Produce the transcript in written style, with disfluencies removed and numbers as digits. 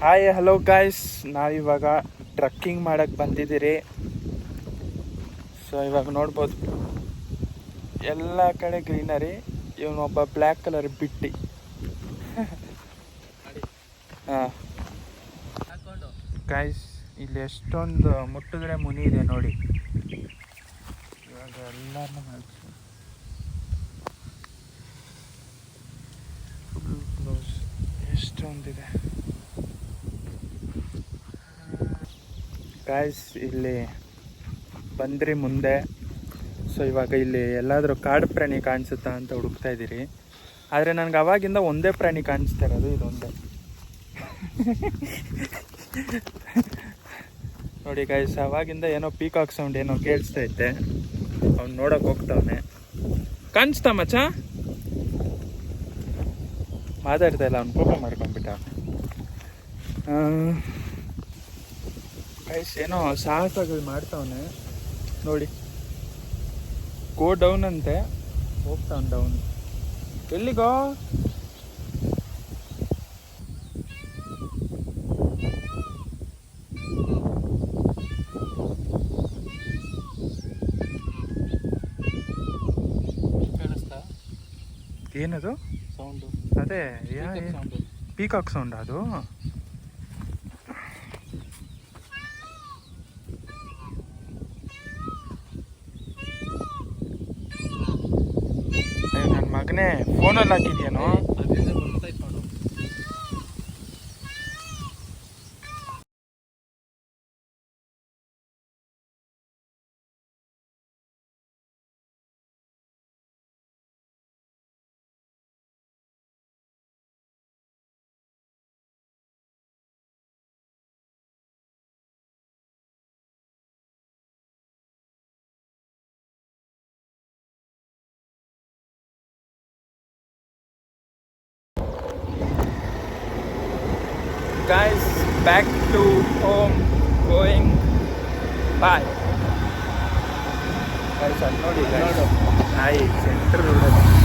Hi hello guys, ನಾವಿವಾಗ trekking ಮಾಡಕ್ಕೆ ಬಂದಿದ್ದೀರಿ. ಸೊ ಇವಾಗ ನೋಡ್ಬೋದು ಎಲ್ಲ ಕಡೆ ಗ್ರೀನರಿ. ಇವನೊಬ್ಬ ಬ್ಲ್ಯಾಕ್ ಕಲರ್ ಬಿಟ್ಟಿ. ಹಾಂ ಗಾಯ್ಸ್, ಇಲ್ಲಿ ಎಷ್ಟೊಂದು ಮುಟ್ಟಿದ್ರೆ ಮುನಿ ಇದೆ ನೋಡಿ. ಇವಾಗ ಎಲ್ಲರನ್ನ ಮಾಡಿಸಿ ಫುಲ್ ಕ್ಲೋಸ್ ಎಷ್ಟೊಂದಿದೆ ಗಾಯ್ಸ್. ಇಲ್ಲಿ ಬಂದ್ರಿ ಮುಂದೆ. ಸೊ ಇವಾಗ ಇಲ್ಲಿ ಎಲ್ಲಾದರೂ ಕಾಡು ಪ್ರಾಣಿ ಕಾಣಿಸುತ್ತಾ ಅಂತ ಹುಡುಕ್ತಾ ಇದ್ದೀರಿ. ಆದರೆ ನನಗೆ ಅವಾಗಿಂದ ಒಂದೇ ಪ್ರಾಣಿ ಕಾಣಿಸ್ತಾ ಇರೋದು, ಇದೊಂದೇ. ನೋಡಿ ಗಾಯ್ಸ್, ಅವಾಗಿಂದ ಏನೋ ಪೀಕಾಕ್ ಸೌಂಡ್ ಏನೋ ಕೇಳಿಸ್ತಾ ಇದ್ದೆ. ಅವ್ನು ನೋಡೋಕೆ ಹೋಗ್ತಾವನೆ. ಕಾಣಿಸ್ತಾ ಮಚ್ಚ? ಮಾತಾಡ್ತಾ ಇಲ್ಲ, ಅವ್ನು ಕೋಪ ಮಾಡ್ಕೊಂಡ್ಬಿಟ್ಟ. ಗೈಸ್ ಏನೋ ಸಾಹಸಗಳು ಮಾಡ್ತಾವನೆ ನೋಡಿ. ಗೋ ಡೌನ್ ಅಂತೆ, ಹೋಗ್ತಾವನ್ ಡೌನ್. ಎಲ್ಲಿಗೋ? ಏನದು ಸೌಂಡು? ಅದೇ ಪೀಕಾಕ್ ಸೌಂಡ್ ಅದು. ನನ್ನ ಮಗನೇ ಫೋನಲ್ಲಿ ಹಾಕಿದ್ಯೇನೋ? Guys, back to home, going bye. Guys, ನೋಡಿ ನಾಯಿ ಸೆಂಟರ್ ರೋಡಲ್ಲಿ